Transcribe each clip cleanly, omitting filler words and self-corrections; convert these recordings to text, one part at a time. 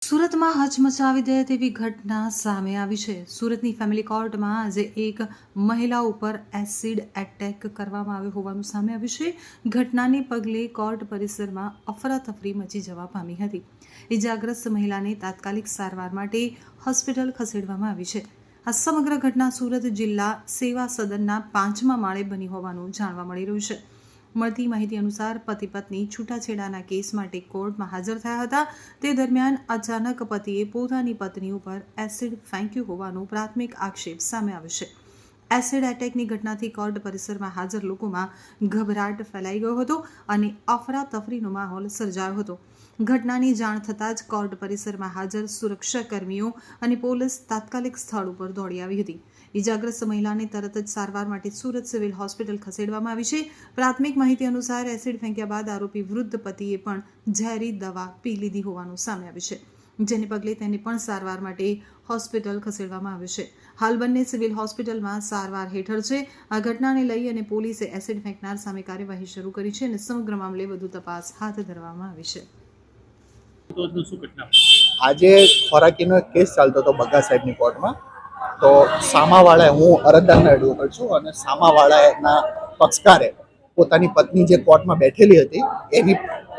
સુરતમાં હચમચાવી દે તેવી ઘટના સામે આવી છે. સુરતની ફેમિલી કોર્ટમાં આજે એક મહિલા ઉપર એસિડ એટેક કરવામાં આવ્યો હોવાનું સામે આવ્યું છે. ઘટનાને પગલે કોર્ટ પરિસરમાં અફરાતફરી મચી જવા પામી હતી. ઇજાગ્રસ્ત મહિલાને તાત્કાલિક સારવાર માટે હોસ્પિટલ ખસેડવામાં આવી છે. આ સમગ્ર ઘટના સુરત જિલ્લા સેવા સદનના 5મા માળે બની હોવાનું જાણવા મળી રહ્યું છે. મળતી માહિતી અનુસાર પતિ પત્ની છૂટાછેડાના કેસ માટે કોર્ટમાં હાજર થયા હતા. તે દરમિયાન અચાનક પતિએ પોતાની પત્ની ઉપર એસિડ ફેંક્યું હોવાનો પ્રાથમિક આક્ષેપ સામે આવ્યો છે. એસિડ એટેકની ઘટનાથી કોર્ટ પરિસરમાં હાજર લોકોમાં ગભરાટ ફેલાઈ ગયો હતો અને અફરાતફરીનો માહોલ સર્જાયો હતો. ઘટનાની જાણ થતાં જ કોર્ટ પરિસરમાં હાજર સુરક્ષાકર્મીઓ અને પોલીસ તાત્કાલિક સ્થળ ઉપર દોડી આવી હતી. ઇજાગ્રસ્ત મહિલાને તરત જ સારવાર માટે સુરત સિવિલ હોસ્પિટલ ખસેડવામાં આવી છે. પ્રાથમિક માહિતી અનુસાર એસિડ ફેંક્યા બાદ આરોપી વૃદ્ધ પતિએ પણ ઝેરી દવા પી લીધી હોવાનું સામે આવ્યું છે, જેને પગલે તેને પણ સારવાર માટે હોસ્પિટલ ખસેડવામાં આવ્યું છે. હાલ બંને સિવિલ હોસ્પિટલમાં સારવાર હેઠળ છે. આ ઘટનાને લઈ અને પોલીસે એસિડ ફેંકનાર સામે કાર્યવાહી શરૂ કરી છે અને સમગ્ર મામલે વધુ તપાસ હાથ ધરવામાં આવી છે. આજે ખોરાકીનો એક કેસ ચાલતો હતો બગા સાહેબની કોર્ટમાં. તો સામાવાળાએ, હું અરજદારના એડવોકેટ છું, અને સામાવાળાના પક્ષકારે પોતાની પત્ની જે કોર્ટમાં બેઠેલી હતી એની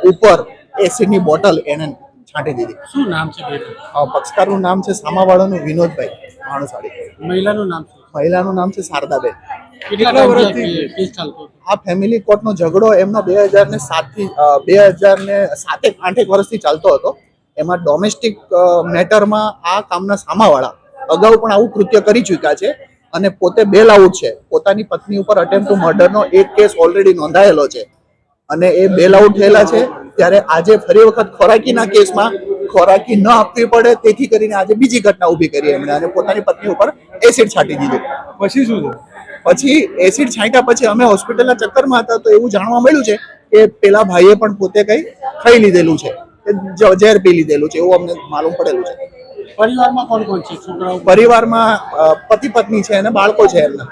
ઉપર એસિડની બોટલ એને છાંટી દીધી. શું નામ છે? પક્ષકારનું નામ છે સામાવાળાનું વિનોદભાઈ ભાણુસાળી. મહિલાનું નામ શું? મહિલાનું નામ છે શારદાબેન. કેટલા વર્ષથી કેસ ચાલતો હતો? આ ફેમિલી કોર્ટનો ઝઘડો એમનો 2007-8 વર્ષથી ચાલતો હતો. એમાં ડોમેસ્ટિક મેટરમાં આ કામના સામાવાળા અગાઉ પણ આવું કૃત્ય કરી ચૂક્યા છે અને પોતે બેલ આઉટ છે. પોતાની પત્ની ઉપર અટેમ્પ્ટ ટુ મર્ડરનો એક કેસ ઓલરેડી નોંધાયેલો છે અને એ બેલ આઉટ થયેલા છે. ત્યારે આજે ફરી વખત ખોરાકીના કેસમાં ખોરાકી ન આપવી પડે તેથી કરીને આજે બીજી ઘટના ઊભી કરી એમણે અને પોતાની પત્ની ઉપર એસિડ છાંટી દીધું. પછી શું થયું? પછી એસિડ છાંટ્યા પછી અમે હોસ્પિટલના ચક્કરમાં હતા તો એવું જાણવા મળ્યું છે કે પેલા ભાઈએ પણ પોતે કંઈ ખાઈ લીધેલું છે, ઝેર પી લીધેલું છે, એવું અમને માલુમ પડેલું છે. પરિવારમાં કોણ કોણ છે? છોકરાઓ? પરિવારમાં પતિ પત્ની છે અને બાળકો છે એમના.